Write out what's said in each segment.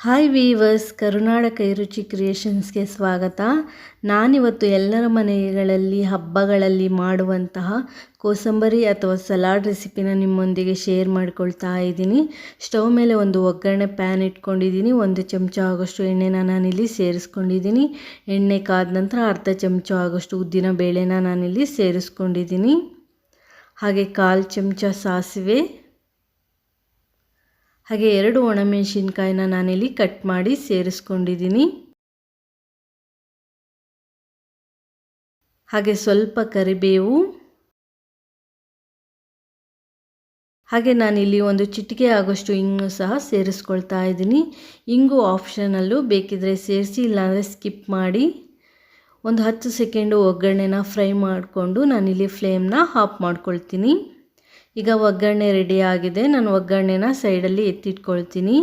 Hi viewers, ಕರುನಾಡಕ ರುಚಿ ಕ್ರಿಯೇಷನ್ಸ್ಗೆ ಸ್ವಾಗತ. ನಾನಿವತ್ತು ಎಲ್ಲರ ಮನೆಗಳಲ್ಲಿ ಹಬ್ಬಗಳಲ್ಲಿ ಮಾಡುವಂತಹ ಕೋಸಂಬರಿ ಅಥವಾ ಸಲಾಡ್ ರೆಸಿಪಿನ ನಿಮ್ಮೊಂದಿಗೆ ಶೇರ್ ಮಾಡ್ಕೊಳ್ತಾ ಇದ್ದೀನಿ. ಸ್ಟವ್ ಮೇಲೆ ಒಂದು ಒಗ್ಗರಣೆ ಪ್ಯಾನ್ ಇಟ್ಕೊಂಡಿದ್ದೀನಿ. 1 ಚಮಚ ಆಗೋಷ್ಟು ಎಣ್ಣೆನ ನಾನಿಲ್ಲಿ ಸೇರಿಸ್ಕೊಂಡಿದ್ದೀನಿ. ಎಣ್ಣೆ ಕಾದ ನಂತರ ಅರ್ಧ ಚಮಚ ಆಗೋಷ್ಟು ಉದ್ದಿನ ಬೇಳೆನ ನಾನಿಲ್ಲಿ ಸೇರಿಸ್ಕೊಂಡಿದ್ದೀನಿ. ಹಾಗೆ 1/4 ಚಮಚ ಸಾಸಿವೆ, ಹಾಗೆ 2 ಒಣಮೆಣಸಿನ್ಕಾಯಿನ ನಾನಿಲ್ಲಿ ಕಟ್ ಮಾಡಿ ಸೇರಿಸ್ಕೊಂಡಿದ್ದೀನಿ. ಹಾಗೆ ಸ್ವಲ್ಪ ಕರಿಬೇವು, ಹಾಗೆ ನಾನಿಲ್ಲಿ ಒಂದು ಚಿಟಿಕೆ ಆಗೋಷ್ಟು ಇಂಗು ಸಹ ಸೇರಿಸ್ಕೊಳ್ತಾ ಇದ್ದೀನಿ. ಇಂಗು ಆಪ್ಷನಲ್ಲು, ಬೇಕಿದ್ರೆ ಸೇರಿಸಿ, ಇಲ್ಲಾಂದರೆ ಸ್ಕಿಪ್ ಮಾಡಿ. ಒಂದು 10 ಸೆಕೆಂಡು ಒಗ್ಗರಣೆನ ಫ್ರೈ ಮಾಡಿಕೊಂಡು ನಾನಿಲ್ಲಿ ಫ್ಲೇಮ್ನ ಆಫ್ ಮಾಡ್ಕೊಳ್ತೀನಿ. ಈಗ ಒಗ್ಗರಣೆ ರೆಡಿ ಆಗಿದೆ. ನಾನು ಒಗ್ಗರಣೆನ ಸೈಡಲ್ಲಿ ಎತ್ತಿಟ್ಕೊಳ್ತೀನಿ.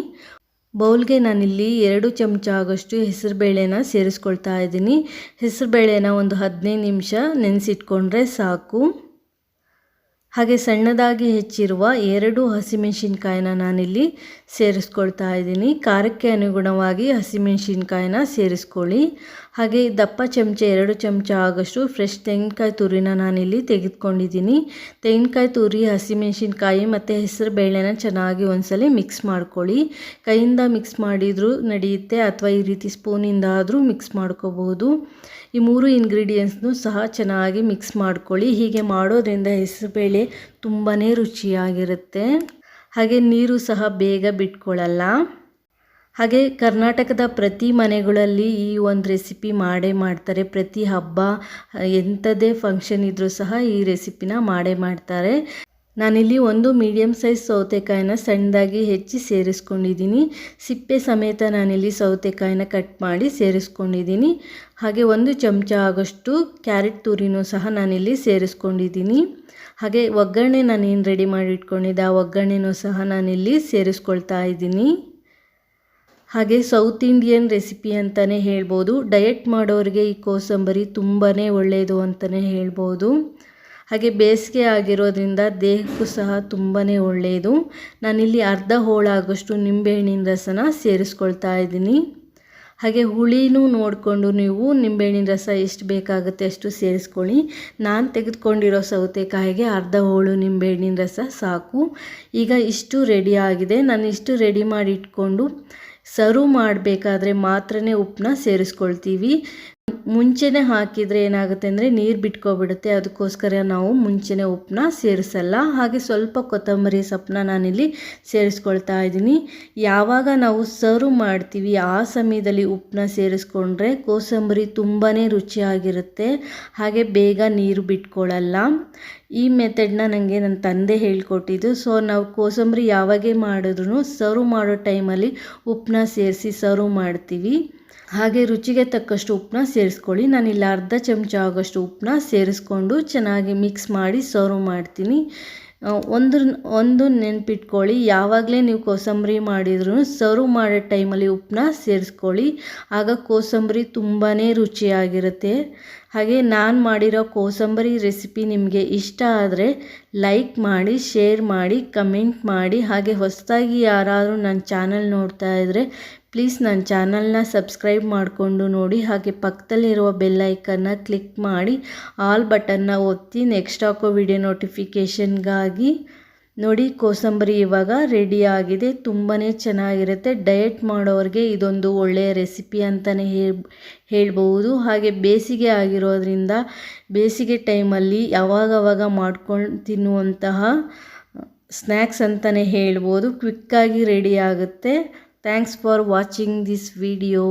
ಬೌಲ್ಗೆ ನಾನಿಲ್ಲಿ 2 ಚಮಚ ಆಗೋಷ್ಟು ಹೆಸರುಬೇಳೆನ ಸೇರಿಸ್ಕೊಳ್ತಾ ಇದ್ದೀನಿ. ಹೆಸರುಬೇಳೆನ ಒಂದು 15 ನಿಮಿಷ ನೆನೆಸಿಟ್ಕೊಂಡ್ರೆ ಸಾಕು. ಹಾಗೆ ಸಣ್ಣದಾಗಿ ಹೆಚ್ಚಿರುವ 2 ಹಸಿಮೆಣಸಿನ್ಕಾಯಿನ ನಾನಿಲ್ಲಿ ಸೇರಿಸ್ಕೊಳ್ತಾ ಇದ್ದೀನಿ. ಖಾರಕ್ಕೆ ಅನುಗುಣವಾಗಿ ಹಸಿಮೆಣಸಿನ್ಕಾಯಿನ ಸೇರಿಸ್ಕೊಳ್ಳಿ. ಹಾಗೆ ದಪ್ಪ ಚಮಚ 2 ಚಮಚ ಆಗೋಷ್ಟು ಫ್ರೆಶ್ ತೆಂಗಿನಕಾಯಿ ತುರಿನ ನಾನಿಲ್ಲಿ ತೆಗೆದುಕೊಂಡಿದ್ದೀನಿ. ತೆಂಗಿನಕಾಯಿ ತುರಿ, ಹಸಿಮೆಣಸಿನ್ಕಾಯಿ ಮತ್ತು ಹೆಸರು ಬೇಳೆನ ಚೆನ್ನಾಗಿ ಒಂದ್ಸಲ ಮಿಕ್ಸ್ ಮಾಡ್ಕೊಳ್ಳಿ. ಕೈಯಿಂದ ಮಿಕ್ಸ್ ಮಾಡಿದರೂ ನಡೆಯುತ್ತೆ, ಅಥವಾ ಈ ರೀತಿ ಸ್ಪೂನಿಂದ ಆದರೂ ಮಿಕ್ಸ್ ಮಾಡ್ಕೋಬಹುದು. ಈ 3 ಇಂಗ್ರೀಡಿಯೆಂಟ್ಸ್ನು ಸಹ ಚೆನ್ನಾಗಿ ಮಿಕ್ಸ್ ಮಾಡ್ಕೊಳ್ಳಿ. ಹೀಗೆ ಮಾಡೋದ್ರಿಂದ ಹೆಸರುಬೇಳೆ ತುಂಬಾ ರುಚಿಯಾಗಿರುತ್ತೆ. ಹಾಗೆ ನೀರು ಸಹ ಬೇಗ ಬಿಟ್ಕೊಳ್ಳಲ್ಲ. ಹಾಗೆ ಕರ್ನಾಟಕದ ಪ್ರತಿ ಮನೆಗಳಲ್ಲಿ ಈ ಒಂದು ರೆಸಿಪಿ ಮಾಡೇ ಮಾಡ್ತಾರೆ. ಪ್ರತಿ ಹಬ್ಬ, ಎಂಥದೇ ಫಂಕ್ಷನ್ ಇದ್ದರೂ ಸಹ ಈ ರೆಸಿಪಿನ ಮಾಡೇ ಮಾಡ್ತಾರೆ. ನಾನಿಲ್ಲಿ ಒಂದು ಮೀಡಿಯಮ್ ಸೈಜ್ ಸೌತೆಕಾಯಿನ ಸಣ್ಣದಾಗಿ ಹೆಚ್ಚಿ ಸೇರಿಸ್ಕೊಂಡಿದ್ದೀನಿ. ಸಿಪ್ಪೆ ಸಮೇತ ನಾನಿಲ್ಲಿ ಸೌತೆಕಾಯಿನ ಕಟ್ ಮಾಡಿ ಸೇರಿಸ್ಕೊಂಡಿದ್ದೀನಿ. ಹಾಗೆ 1 ಚಮಚ ಆಗೋಷ್ಟು ಕ್ಯಾರೆಟ್ ತುರಿನೂ ಸಹ ನಾನಿಲ್ಲಿ ಸೇರಿಸ್ಕೊಂಡಿದ್ದೀನಿ. ಹಾಗೆ ಒಗ್ಗರಣೆ ನಾನೇನು ರೆಡಿ ಮಾಡಿ ಇಟ್ಕೊಂಡಿದ್ದೆ ಆ ಒಗ್ಗರಣೆನೂ ಸಹ ನಾನಿಲ್ಲಿ ಸೇರಿಸ್ಕೊಳ್ತಾ ಇದ್ದೀನಿ. ಹಾಗೆ ಸೌತ್ ಇಂಡಿಯನ್ ರೆಸಿಪಿ ಅಂತಲೇ ಹೇಳ್ಬೋದು. ಡಯಟ್ ಮಾಡೋರಿಗೆ ಈ ಕೋಸಂಬರಿ ತುಂಬಾ ಒಳ್ಳೆಯದು ಅಂತಲೇ ಹೇಳ್ಬೋದು. ಹಾಗೆ ಬೇಸಿಗೆ ಆಗಿರೋದ್ರಿಂದ ದೇಹಕ್ಕೂ ಸಹ ತುಂಬಾ ಒಳ್ಳೆಯದು. ನಾನಿಲ್ಲಿ ಅರ್ಧ ಹೋಳಾಗೋಷ್ಟು ನಿಂಬೆಹಣ್ಣಿನ ರಸನ ಸೇರಿಸ್ಕೊಳ್ತಾ ಇದ್ದೀನಿ. ಹಾಗೆ ಹುಳಿನೂ ನೋಡಿಕೊಂಡು ನೀವು ನಿಂಬೆಹಣ್ಣಿನ ರಸ ಎಷ್ಟು ಬೇಕಾಗುತ್ತೆ ಅಷ್ಟು ಸೇರಿಸ್ಕೊಳ್ಳಿ. ನಾನು ತೆಗೆದುಕೊಂಡಿರೋ ಸೌತೆಕಾಯಿಗೆ ಅರ್ಧ ಹೋಳು ನಿಂಬೆಹಣ್ಣಿನ ರಸ ಸಾಕು. ಈಗ ಇಷ್ಟು ರೆಡಿ ಆಗಿದೆ. ನಾನು ಇಷ್ಟು ರೆಡಿ ಮಾಡಿ ಇಟ್ಕೊಂಡು ಸರ್ವ್ ಮಾಡಬೇಕಾದ್ರೆ ಮಾತ್ರನೇ ಉಪ್ಪನ್ನ ಸೇರಿಸ್ಕೊಳ್ತೀವಿ. ಮುಂಚೆನೇ ಹಾಕಿದರೆ ಏನಾಗುತ್ತೆ ಅಂದರೆ ನೀರು ಬಿಟ್ಕೊಬಿಡುತ್ತೆ. ಅದಕ್ಕೋಸ್ಕರ ನಾವು ಮುಂಚೆನೇ ಉಪ್ಪನ್ನ ಸೇರಿಸಲ್ಲ. ಹಾಗೆ ಸ್ವಲ್ಪ ಕೊತ್ತಂಬರಿ ಸೊಪ್ಪನ್ನ ನಾನಿಲ್ಲಿ ಸೇರಿಸ್ಕೊಳ್ತಾ ಇದ್ದೀನಿ. ಯಾವಾಗ ನಾವು ಸರ್ವ್ ಮಾಡ್ತೀವಿ ಆ ಸಮಯದಲ್ಲಿ ಉಪ್ಪನ್ನ ಸೇರಿಸ್ಕೊಂಡ್ರೆ ಕೋಸಂಬರಿ ತುಂಬಾ ರುಚಿಯಾಗಿರುತ್ತೆ. ಹಾಗೆ ಬೇಗ ನೀರು ಬಿಟ್ಕೊಳ್ಳಲ್ಲ. ಈ ಮೆಥಡ್ನ ನನಗೆ ನನ್ನ ತಂದೆ ಹೇಳ್ಕೊಟ್ಟಿದ್ದು. ಸೊ ನಾವು ಕೋಸಂಬರಿ ಯಾವಾಗೇ ಮಾಡಿದ್ರೂ ಸರ್ವ್ ಮಾಡೋ ಟೈಮಲ್ಲಿ ಉಪ್ಪನ್ನ ಸೇರಿಸಿ ಸರ್ವ್ ಮಾಡ್ತೀವಿ. ಹಾಗೆ ರುಚಿಗೆ ತಕ್ಕಷ್ಟು ಉಪ್ಪನ್ನ ಸೇರಿಸ್ಕೊಳ್ಳಿ. ನಾನಿಲ್ಲಿ ಅರ್ಧ ಚಮಚ ಆಗೋಷ್ಟು ಉಪ್ಪನ್ನ ಸೇರಿಸ್ಕೊಂಡು ಚೆನ್ನಾಗಿ ಮಿಕ್ಸ್ ಮಾಡಿ ಸರ್ವ್ ಮಾಡ್ತೀನಿ. ಒಂದು ನೆನಪಿಟ್ಕೊಳ್ಳಿ, ಯಾವಾಗಲೇ ನೀವು ಕೋಸಂಬರಿ ಮಾಡಿದ್ರೂ ಸರ್ವ್ ಮಾಡೋ ಟೈಮಲ್ಲಿ ಉಪ್ಪನ್ನ ಸೇರಿಸ್ಕೊಳ್ಳಿ. ಆಗ ಕೋಸಂಬರಿ ತುಂಬಾ ರುಚಿಯಾಗಿರುತ್ತೆ. ಹಾಗೆ ನಾನು ಮಾಡಿರೋ ಕೋಸಂಬರಿ ರೆಸಿಪಿ ನಿಮಗೆ ಇಷ್ಟ ಆದರೆ ಲೈಕ್ ಮಾಡಿ, ಶೇರ್ ಮಾಡಿ, ಕಮೆಂಟ್ ಮಾಡಿ. ಹಾಗೆ ಹೊಸದಾಗಿ ಯಾರಾದರೂ ನನ್ನ ಚಾನಲ್ ನೋಡ್ತಾ ಇದ್ದರೆ ಪ್ಲೀಸ್ ನನ್ನ ಚಾನಲ್ನ ಸಬ್ಸ್ಕ್ರೈಬ್ ಮಾಡಿಕೊಂಡು ನೋಡಿ. ಹಾಗೆ ಪಕ್ಕದಲ್ಲಿರುವ ಬೆಲ್ ಐಕನ್ನ ಕ್ಲಿಕ್ ಮಾಡಿ ಆಲ್ ಬಟನ್ನ ಒತ್ತಿ ನೆಕ್ಸ್ಟ್ ಹಾಕೋ ವಿಡಿಯೋ ನೋಟಿಫಿಕೇಷನ್ಗಾಗಿ. ನೋಡಿ, ಕೋಸಂಬರಿ ಇವಾಗ ರೆಡಿ ಆಗಿದೆ. ತುಂಬಾ ಚೆನ್ನಾಗಿರುತ್ತೆ. ಡಯಟ್ ಮಾಡೋರಿಗೆ ಇದೊಂದು ಒಳ್ಳೆಯ ರೆಸಿಪಿ ಅಂತಲೇ ಹೇಳ್ಬೋದು. ಹಾಗೆ ಬೇಸಿಗೆ ಆಗಿರೋದ್ರಿಂದ ಬೇಸಿಗೆ ಟೈಮಲ್ಲಿ ಯಾವಾಗವಾಗ ಮಾಡ್ಕೊಂಡು ತಿನ್ನುವಂತಹ ಸ್ನ್ಯಾಕ್ಸ್ ಅಂತಲೇ ಹೇಳ್ಬೋದು. ಕ್ವಿಕ್ಕಾಗಿ ರೆಡಿ ಆಗುತ್ತೆ. Thanks for watching this video.